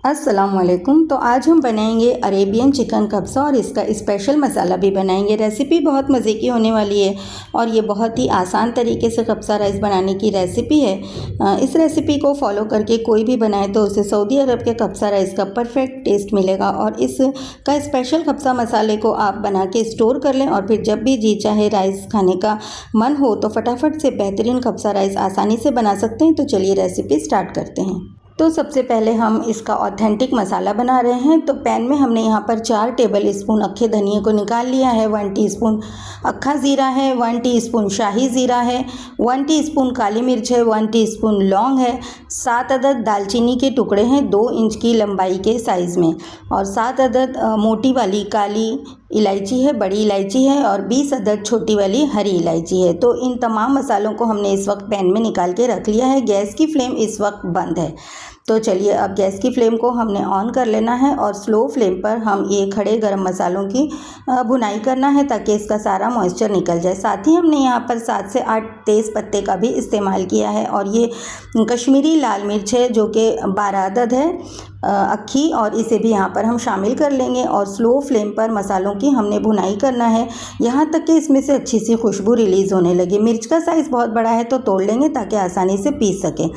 अस्सलामुअलैकुम। तो आज हम बनाएंगे अरेबियन चिकन कब्सा और इसका स्पेशल मसाला भी बनाएंगे। रेसिपी बहुत मज़े की होने वाली है और ये बहुत ही आसान तरीके से कब्सा राइस बनाने की रेसिपी है। इस रेसिपी को फॉलो करके कोई भी बनाए तो उसे सऊदी अरब के कब्सा राइस का परफेक्ट टेस्ट मिलेगा। और इसका स्पेशल कब्सा मसाले को आप बना के स्टोर कर लें और फिर जब भी जी चाहे राइस खाने का मन हो तो फटाफट से बेहतरीन कब्सा राइस आसानी से बना सकते हैं। तो चलिए रेसिपी स्टार्ट करते हैं। तो सबसे पहले हम इसका ऑथेंटिक मसाला बना रहे हैं। तो पैन में हमने यहाँ पर 4 टेबल स्पून अक्खे धनिए को निकाल लिया है, 1 टीस्पून अक्खा ज़ीरा है, 1 टीस्पून शाही ज़ीरा है, 1 टीस्पून काली मिर्च है, 1 टीस्पून लौंग है, 7 अदद दालचीनी के टुकड़े हैं 2 इंच की लंबाई के साइज़ में, और 7 अदद मोटी वाली काली इलायची है, बड़ी इलायची है, और 20 अदद छोटी वाली हरी इलायची है। तो इन तमाम मसालों को हमने इस वक्त पैन में निकाल के रख लिया है। गैस की फ्लेम इस वक्त बंद है। तो चलिए अब गैस की फ्लेम को हमने ऑन कर लेना है और स्लो फ्लेम पर हम ये खड़े गरम मसालों की भुनाई करना है ताकि इसका सारा मॉइस्चर निकल जाए। साथ ही हमने यहाँ पर 7 से 8 तेज़ पत्ते का भी इस्तेमाल किया है, और ये कश्मीरी लाल मिर्च है जो कि 12 अदद है अक्खी, और इसे भी यहाँ पर हम शामिल कर लेंगे। और स्लो फ्लेम पर मसालों की हमने भुनाई करना है यहाँ तक कि इसमें से अच्छी सी खुशबू रिलीज़ होने लगे। मिर्च का साइज़ बहुत बड़ा है तो तोड़ लेंगे ताकि आसानी से पीस सकें।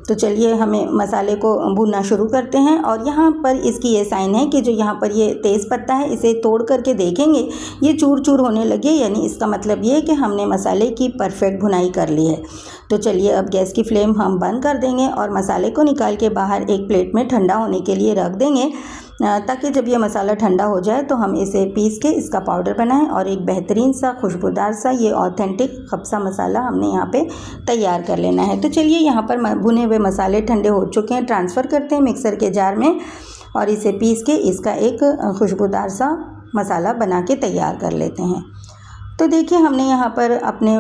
तो चलिए हमें मसाले को भूनना शुरू करते हैं। और यहाँ पर इसकी ये साइन है कि जो यहाँ पर ये तेज़ पत्ता है इसे तोड़ करके देखेंगे ये चूर चूर होने लगे, यानी इसका मतलब ये है कि हमने मसाले की परफेक्ट भुनाई कर ली है। तो चलिए अब गैस की फ्लेम हम बंद कर देंगे और मसाले को निकाल के बाहर एक प्लेट में ठंडा होने के लिए रख देंगे, ताकि जब ये मसाला ठंडा हो जाए तो हम इसे पीस के इसका पाउडर बनाएं और एक बेहतरीन सा खुशबूदार सा ये ऑथेंटिक कब्सा मसाला हमने यहाँ पे तैयार कर लेना है। तो चलिए यहाँ पर भुने हुए मसाले ठंडे हो चुके हैं, ट्रांसफ़र करते हैं मिक्सर के जार में और इसे पीस के इसका एक खुशबूदार सा मसाला बना के तैयार कर लेते हैं। तो देखिए हमने यहाँ पर अपने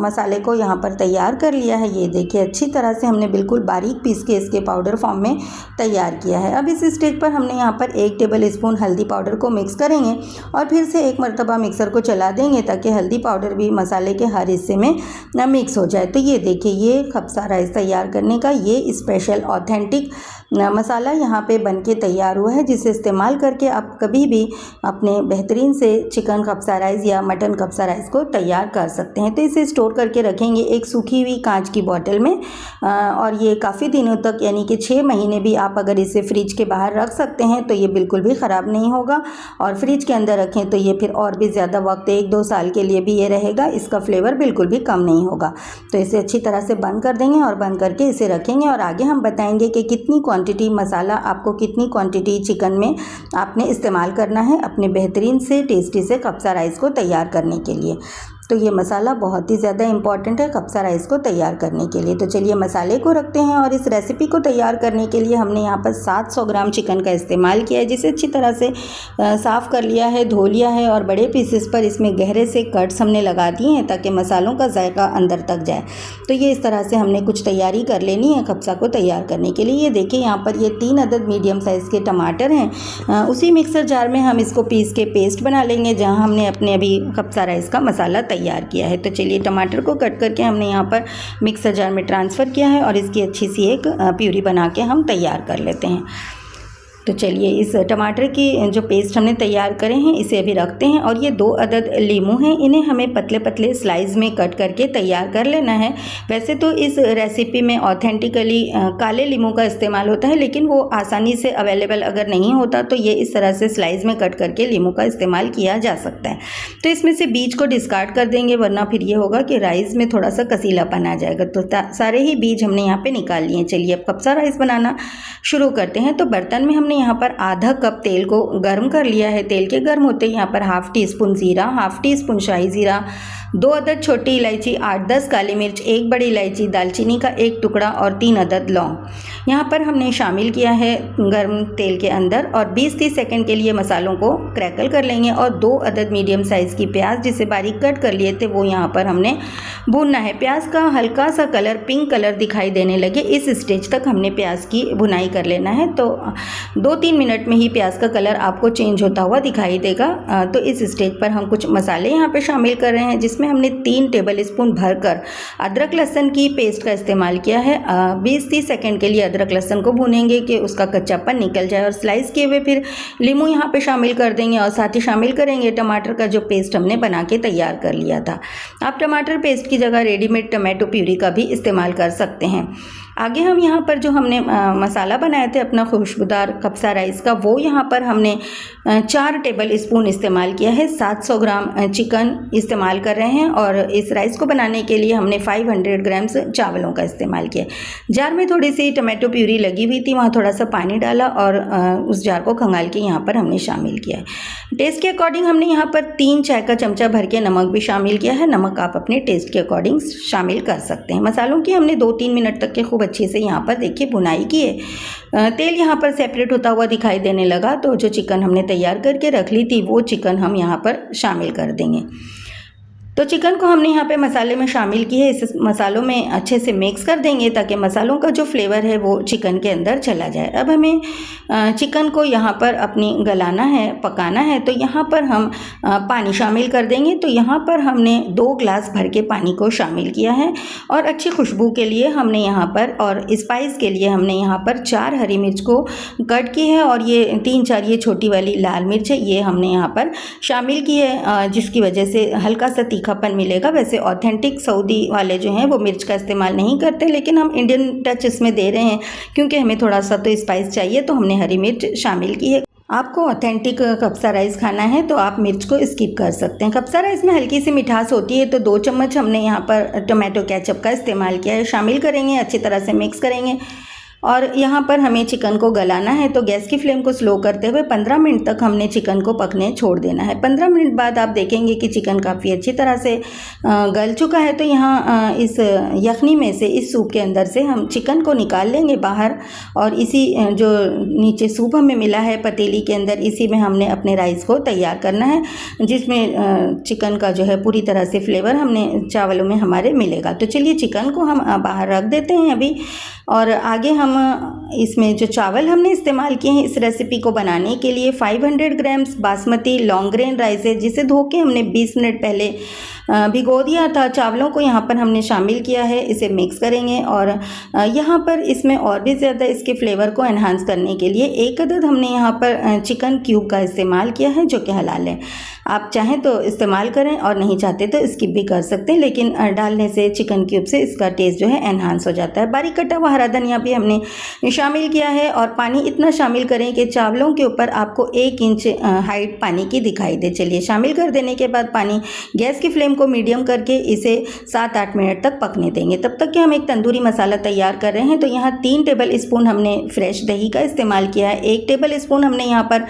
मसाले को यहाँ पर तैयार कर लिया है। ये देखिए अच्छी तरह से हमने बिल्कुल बारीक पीस के इसके पाउडर फॉर्म में तैयार किया है। अब इस स्टेज पर हमने यहाँ पर 1 टेबल स्पून हल्दी पाउडर को मिक्स करेंगे और फिर से एक मरतबा मिक्सर को चला देंगे ताकि हल्दी पाउडर भी मसाले के हर हिस्से में मिक्स हो जाए। तो ये देखिए ये कब्सा राइस तैयार करने का ये स्पेशल ऑथेंटिक मसाला यहाँ पे बनके तैयार हुआ है, जिसे इस्तेमाल करके आप कभी भी अपने बेहतरीन से चिकन कब्सा राइस या मटन कब्सा राइस को तैयार कर सकते हैं। तो इसे स्टोर करके रखेंगे एक सूखी हुई कांच की बोतल में, और ये काफ़ी दिनों तक यानी कि 6 महीने भी आप अगर इसे फ्रिज के बाहर रख सकते हैं तो ये बिल्कुल भी ख़राब नहीं होगा। और फ्रिज के अंदर रखें तो ये फिर और भी ज़्यादा वक्त 1-2 साल के लिए भी ये रहेगा, इसका फ्लेवर बिल्कुल भी कम नहीं होगा। तो इसे अच्छी तरह से बंद कर देंगे और बंद करके इसे रखेंगे, और आगे हम बताएंगे कि कितनी क्वांटिटी मसाला आपको कितनी क्वांटिटी चिकन में आपने इस्तेमाल करना है अपने बेहतरीन से टेस्टी से कब्सा राइस को तैयार करने के लिए। तो ये मसाला बहुत ही ज़्यादा इम्पॉर्टेंट है कब्सा राइस को तैयार करने के लिए। तो चलिए मसाले को रखते हैं, और इस रेसिपी को तैयार करने के लिए हमने यहाँ पर 700 ग्राम चिकन का इस्तेमाल किया है, जिसे अच्छी तरह से साफ़ कर लिया है, धो लिया है, और बड़े पीसेस पर इसमें गहरे से कट्स हमने लगा दिए हैं ताकि मसालों का जायका अंदर तक जाए। तो ये इस तरह से हमने कुछ तैयारी कर लेनी है कब्सा को तैयार करने के लिए। ये देखिए यहाँ पर ये 3 अदद मीडियम साइज़ के टमाटर हैं, उसी मिक्सर जार में हम इसको पीस के पेस्ट बना लेंगे जहाँ हमने अपने अभी कब्सा राइस का मसाला तैयार किया है। तो चलिए टमाटर को कट करके हमने यहाँ पर मिक्सर जार में ट्रांसफ़र किया है और इसकी अच्छी सी एक प्यूरी बना के हम तैयार कर लेते हैं। तो चलिए इस टमाटर की जो पेस्ट हमने तैयार करे हैं इसे अभी रखते हैं। और ये 2 अदद लीमू हैं, इन्हें हमें पतले पतले स्लाइस में कट करके तैयार कर लेना है। वैसे तो इस रेसिपी में ऑथेंटिकली काले लीमू का इस्तेमाल होता है, लेकिन वो आसानी से अवेलेबल अगर नहीं होता तो ये इस तरह से स्लाइस में कट करके लीमू का इस्तेमाल किया जा सकता है। तो इसमें से बीज को डिस्कार्ड कर देंगे, वरना फिर ये होगा कि राइस में थोड़ा सा कसीलापन आ जाएगा। तो सारे ही बीज हमने यहाँ पर निकाल लिए। चलिए अब कब्सा राइस बनाना शुरू करते हैं। तो बर्तन में हमने यहाँ पर आधा कप तेल को गर्म कर लिया है। तेल के गर्म होते ही यहाँ पर 1/2 टीस्पून ज़ीरा, 1/2 टीस्पून शाही ज़ीरा, 2 अदद छोटी इलायची, 8-10 काली मिर्च, 1 बड़ी इलायची, दालचीनी का 1 टुकड़ा और 3 अदद लौंग यहाँ पर हमने शामिल किया है गर्म तेल के अंदर। और 20-30 सेकंड के लिए मसालों को क्रैकल कर लेंगे। और 2 अदद मीडियम साइज़ की प्याज जिसे बारीक कट कर लिए थे वो यहाँ पर हमने भूनना है। प्याज का हल्का सा कलर पिंक कलर दिखाई देने लगे, इस स्टेज तक हमने प्याज की भुनाई कर लेना है। तो 2-3 मिनट में ही प्याज का कलर आपको चेंज होता हुआ दिखाई देगा। तो इस स्टेज पर हम कुछ मसाले यहाँ पे शामिल कर रहे हैं, जिसमें हमने 3 टेबल स्पून भरकर अदरक लहसुन की पेस्ट का इस्तेमाल किया है। 20-30 सेकेंड के लिए अदरक लहसुन को भूनेंगे कि उसका कच्चापन निकल जाए, और स्लाइस किए हुए फिर नींबू यहाँ पे शामिल कर देंगे, और साथ ही शामिल करेंगे टमाटर का जो पेस्ट हमने बना के तैयार कर लिया था। आप टमाटर पेस्ट की जगह रेडीमेड टमाटो प्यूरी का भी इस्तेमाल कर सकते हैं। आगे हम यहाँ पर जो हमने मसाला बनाए थे अपना खुशबूदार कप्सा राइस का, वो यहाँ पर हमने 4 टेबल स्पून इस्तेमाल किया है। 700 ग्राम चिकन इस्तेमाल कर रहे हैं, और इस राइस को बनाने के लिए हमने 500 ग्राम्स चावलों का इस्तेमाल किया। जार में थोड़ी सी टमाटो प्यूरी लगी हुई थी, वहाँ थोड़ा सा पानी डाला और उस जार को खंगाल के यहाँ पर हमने शामिल किया है। टेस्ट के अकॉर्डिंग हमने यहाँ पर 3 चाय का चमचा भर के नमक भी शामिल किया है। नमक आप अपने टेस्ट के अकॉर्डिंग शामिल कर सकते हैं। मसालों की हमने 2-3 मिनट तक के खूब अच्छे से यहाँ पर देखिए भुनाई की है। तेल यहाँ पर सेपरेट होता हुआ दिखाई देने लगा, तो जो चिकन हमने तैयार करके रख ली थी वो चिकन हम यहाँ पर शामिल कर देंगे। तो चिकन को हमने यहाँ पे मसाले में शामिल की है। इस मसालों में अच्छे से मिक्स कर देंगे ताकि मसालों का जो फ्लेवर है वो चिकन के अंदर चला जाए। अब हमें चिकन को यहाँ पर अपनी गलाना है, पकाना है। तो यहाँ पर हम पानी शामिल कर देंगे। तो यहाँ पर हमने 2 ग्लास भर के पानी को शामिल किया है, और अच्छी खुशबू के लिए हमने यहाँ पर और स्पाइस के लिए हमने यहाँ पर 4 हरी मिर्च को कट की है, और ये 3-4 ये छोटी वाली लाल मिर्च है, ये हमने यहाँ पर शामिल की है, जिसकी वजह से हल्का सा तीखापन मिलेगा। वैसे ऑथेंटिक सऊदी वाले जो हैं वो मिर्च का इस्तेमाल नहीं करते, लेकिन हम इंडियन टच इसमें दे रहे हैं क्योंकि हमें थोड़ा सा तो स्पाइस चाहिए, तो हमने हरी मिर्च शामिल की है। आपको ऑथेंटिक कप्सा राइस खाना है तो आप मिर्च को स्किप कर सकते हैं। कप्सा राइस में हल्की सी मिठास होती है, तो 2 चम्मच हमने यहाँ पर टोमेटो केचप का इस्तेमाल किया है। शामिल करेंगे, अच्छी तरह से मिक्स करेंगे, और यहाँ पर हमें चिकन को गलाना है। तो गैस की फ्लेम को स्लो करते हुए 15 मिनट तक हमने चिकन को पकने छोड़ देना है। 15 मिनट बाद आप देखेंगे कि चिकन काफ़ी अच्छी तरह से गल चुका है। तो यहाँ इस यखनी में से, इस सूप के अंदर से हम चिकन को निकाल लेंगे बाहर, और इसी जो नीचे सूप हमें मिला है पतीली के अंदर, इसी में हमने अपने राइस को तैयार करना है, जिसमें चिकन का जो है पूरी तरह से फ्लेवर हमने चावलों में हमारे मिलेगा। तो चलिए चिकन को हम बाहर रख देते हैं अभी, और आगे हम इसमें जो चावल हमने इस्तेमाल किए हैं इस रेसिपी को बनाने के लिए 500 grams basmati long grain rice है, जिसे धो के हमने 20 मिनट पहले भिगो दिया था। चावलों को यहाँ पर हमने शामिल किया है, इसे मिक्स करेंगे, और यहाँ पर इसमें और भी ज़्यादा इसके फ्लेवर को एनहांस करने के लिए 1 अदद हमने यहाँ पर चिकन क्यूब का इस्तेमाल किया है, जो कि हलाल है। आप चाहें तो इस्तेमाल करें और नहीं चाहते तो स्किप भी कर सकते हैं, लेकिन डालने से चिकन क्यूब से इसका टेस्ट जो है एनहांस हो जाता है। बारीक कटा हुआ हरा धनिया भी हमने शामिल किया है, और पानी इतना शामिल करें कि चावलों के ऊपर आपको 1 इंच हाइट पानी की दिखाई दे। चलिए शामिल कर देने के बाद पानी, गैस की फ्लेम को मीडियम करके इसे 7-8 मिनट तक पकने देंगे। तब तक कि हम एक तंदूरी मसाला तैयार कर रहे हैं। तो यहाँ 3 टेबल स्पून हमने फ्रेश दही का इस्तेमाल किया है, 1 टेबल स्पून हमने यहाँ पर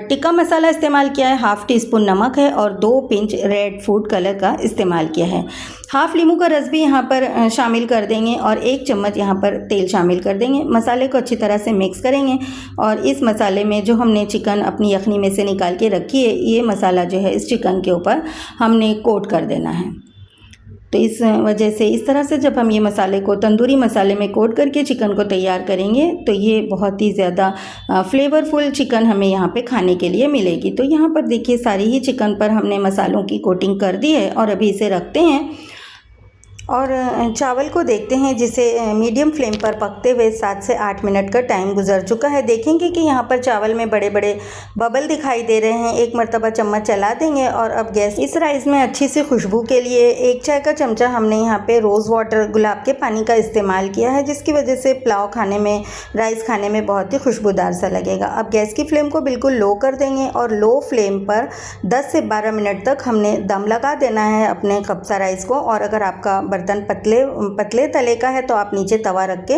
टिक्का मसाला इस्तेमाल किया है, 1/2 टीस्पून नमक है, और 2 पिंच रेड फूड कलर का इस्तेमाल किया है। 1/2 नींबू का रस भी यहाँ पर शामिल कर देंगे, और 1 चम्मच यहाँ पर तेल शामिल कर देंगे। मसाले को अच्छी तरह से मिक्स करेंगे, और इस मसाले में जो हमने चिकन अपनी यखनी में से निकाल के रखी है, ये मसाला जो है इस चिकन के ऊपर हमने कोट कर देना है। तो इस वजह से इस तरह से जब हम ये मसाले को तंदूरी मसाले में कोट करके चिकन को तैयार करेंगे, तो ये बहुत ही ज़्यादा फ्लेवरफुल चिकन हमें यहाँ पे खाने के लिए मिलेगी। तो यहाँ पर देखिए सारी ही चिकन पर हमने मसालों की कोटिंग कर दी है, और अभी इसे रखते हैं और चावल को देखते हैं, जिसे मीडियम फ्लेम पर पकते हुए 7 से 8 मिनट का टाइम गुजर चुका है। देखेंगे कि यहाँ पर चावल में बड़े बड़े बबल दिखाई दे रहे हैं। एक मरतबा चम्मच चला देंगे, और अब गैस, इस राइस में अच्छी सी खुशबू के लिए 1 चाय का चमचा हमने यहाँ पे रोज़ वाटर, गुलाब के पानी का इस्तेमाल किया है, जिसकी वजह से पुलाव खाने में, राइस खाने में बहुत ही खुशबूदार सा लगेगा। अब गैस की फ्लेम को बिल्कुल लो कर देंगे, और लो फ्लेम पर 10 से 12 मिनट तक हमने दम लगा देना है अपने कप्सा राइस को। और अगर आपका बर्तन पतले तले का है तो आप नीचे तवा रख के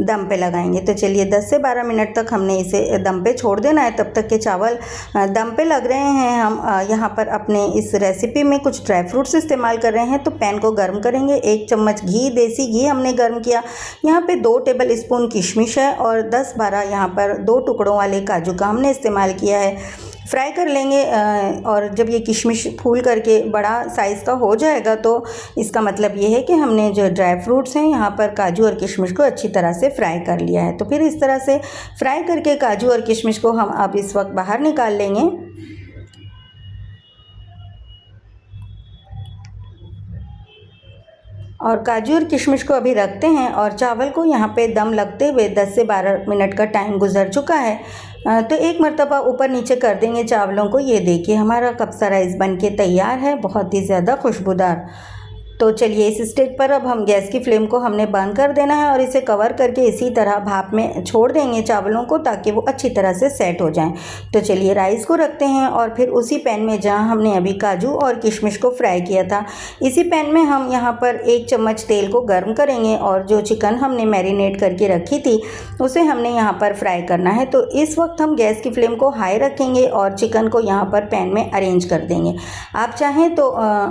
दम पे लगाएंगे। तो चलिए 10 से 12 मिनट तक हमने इसे दम पे छोड़ देना है। तब तक के चावल दम पे लग रहे हैं। हम यहाँ पर अपने इस रेसिपी में कुछ ड्राई फ्रूट्स इस्तेमाल कर रहे हैं। तो पैन को गर्म करेंगे, 1 चम्मच घी, देसी घी हमने गर्म किया। यहाँ पे 2 टेबल स्पून किशमिश है, और 10-12 यहाँ पर 2 टुकड़ों वाले काजू का हमने इस्तेमाल किया है। फ्राई कर लेंगे। और जब ये किशमिश फूल करके बड़ा साइज़ का हो जाएगा तो इसका मतलब ये है कि हमने जो ड्राई फ्रूट्स हैं यहाँ पर काजू और किशमिश को अच्छी तरह से फ्राई कर लिया है। तो फिर इस तरह से फ्राई करके काजू और किशमिश को हम अब इस वक्त बाहर निकाल लेंगे। और काजू और किशमिश को अभी रखते हैं और चावल को यहाँ पे दम लगते हुए 10 से 12 मिनट का टाइम गुजर चुका है। तो एक मरतबा ऊपर नीचे कर देंगे चावलों को। ये देखिए हमारा कप्सा राइस बन के तैयार है, बहुत ही ज़्यादा खुशबूदार। तो चलिए इस स्टेज पर अब हम गैस की फ्लेम को हमने बंद कर देना है और इसे कवर करके इसी तरह भाप में छोड़ देंगे चावलों को, ताकि वो अच्छी तरह से सेट हो जाएं। तो चलिए राइस को रखते हैं और फिर उसी पैन में जहां हमने अभी काजू और किशमिश को फ्राई किया था, इसी पैन में हम यहाँ पर 1 चम्मच तेल को गर्म करेंगे और जो चिकन हमने मैरिनेट करके रखी थी उसे हमने यहाँ पर फ्राई करना है। तो इस वक्त हम गैस की फ्लेम को हाई रखेंगे और चिकन को यहाँ पर पैन में अरेंज कर देंगे। आप चाहें तो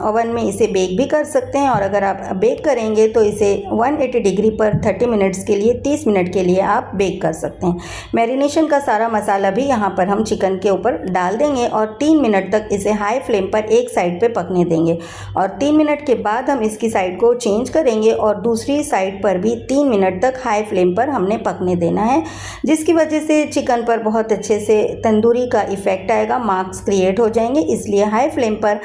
ओवन में इसे बेक भी कर सकते हैं, और अगर आप बेक करेंगे तो इसे 180 डिग्री पर 30 मिनट्स के लिए 30 मिनट के लिए आप बेक कर सकते हैं। मैरिनेशन का सारा मसाला भी यहाँ पर हम चिकन के ऊपर डाल देंगे और 3 मिनट तक इसे हाई फ्लेम पर एक साइड पे पकने देंगे। और 3 मिनट के बाद हम इसकी साइड को चेंज करेंगे और दूसरी साइड पर भी 3 मिनट तक हाई फ्लेम पर हमने पकने देना है, जिसकी वजह से चिकन पर बहुत अच्छे से तंदूरी का इफ़ेक्ट आएगा, मार्क्स क्रिएट हो जाएंगे। इसलिए हाई फ्लेम पर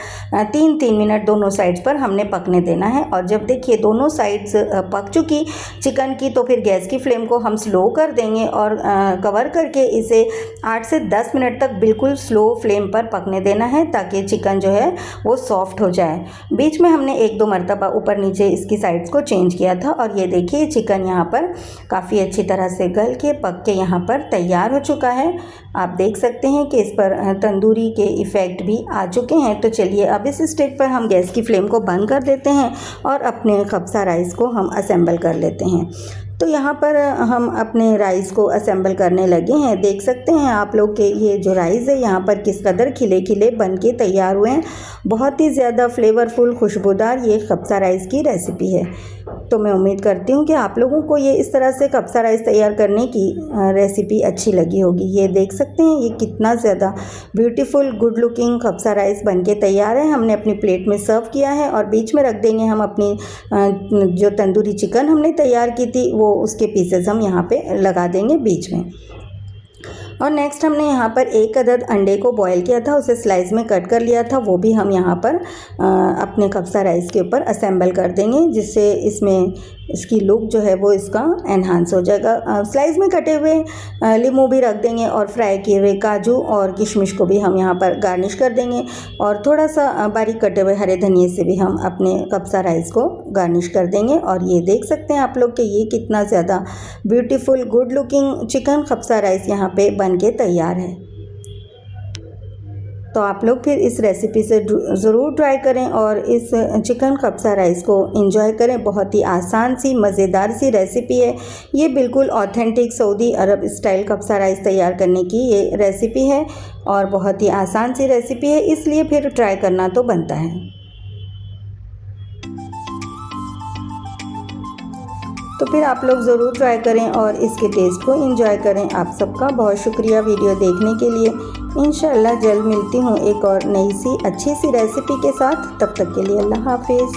3 मिनट दोनों साइड्स पर हमने पकने देना है। और जब देखिए दोनों साइड्स पक चुकी चिकन की, तो फिर गैस की फ्लेम को हम स्लो कर देंगे और कवर करके इसे 8 से 10 मिनट तक बिल्कुल स्लो फ्लेम पर पकने देना है, ताकि चिकन जो है वो सॉफ्ट हो जाए। बीच में हमने 1-2 मरतबा ऊपर नीचे इसकी साइड्स को चेंज किया था। और ये देखिए चिकन यहाँ पर काफ़ी अच्छी तरह से गल के पक के यहाँ पर तैयार हो चुका है। आप देख सकते हैं कि इस पर तंदूरी के इफ़ेक्ट भी आ चुके हैं। तो चलिए अब इस स्टेज पर हम गैस की फ्लेम को बंद कर देते हैं और अपने कप्सा राइस को हम असेंबल कर लेते हैं। तो यहाँ पर हम अपने राइस को असेंबल करने लगे हैं। देख सकते हैं आप लोग के ये जो राइस है यहाँ पर किस कदर खिले खिले बन के तैयार हुए हैं। बहुत ही ज़्यादा फ्लेवरफुल खुशबूदार ये कप्सा राइस की रेसिपी है। तो मैं उम्मीद करती हूँ कि आप लोगों को ये इस तरह से कप्सा राइस तैयार करने की रेसिपी अच्छी लगी होगी। ये देख सकते हैं ये कितना ज़्यादा ब्यूटीफुल गुड लुकिंग कप्सा राइस बन के तैयार है। हमने अपनी प्लेट में सर्व किया है और बीच में रख देंगे हम अपनी जो तंदूरी चिकन हमने तैयार की थी, वो उसके पीसेस हम यहाँ पे लगा देंगे बीच में। और नेक्स्ट हमने यहाँ पर 1 अदद अंडे को बॉईल किया था, उसे स्लाइस में कट कर लिया था, वो भी हम यहाँ पर अपने कप्सा राइस के ऊपर असेंबल कर देंगे, जिससे इसमें इसकी लुक जो है वो इसका एनहांस हो जाएगा। स्लाइस में कटे हुए लीमू भी रख देंगे और फ्राई किए हुए काजू और किशमिश को भी हम यहाँ पर गार्निश कर देंगे और थोड़ा सा बारीक कटे हुए हरे धनिए से भी हम अपने कप्सा राइस को गार्निश कर देंगे। और ये देख सकते हैं आप लोग कि ये कितना ज़्यादा ब्यूटीफुल गुड लुकिंग चिकन कप्सा राइस यहाँ पे बन के तैयार है। तो आप लोग फिर इस रेसिपी से ज़रूर ट्राई करें और इस चिकन कप्सा राइस को एंजॉय करें। बहुत ही आसान सी मज़ेदार सी रेसिपी है। ये बिल्कुल ऑथेंटिक सऊदी अरब स्टाइल कप्सा राइस तैयार करने की ये रेसिपी है और बहुत ही आसान सी रेसिपी है, इसलिए फिर ट्राई करना तो बनता है। तो फिर आप लोग ज़रूर ट्राई करें और इसके टेस्ट को एंजॉय करें। आप सबका बहुत शुक्रिया वीडियो देखने के लिए। इंशाअल्लाह जल्द मिलती हूँ एक और नई सी अच्छी सी रेसिपी के साथ। तब तक के लिए अल्लाह हाफिज़।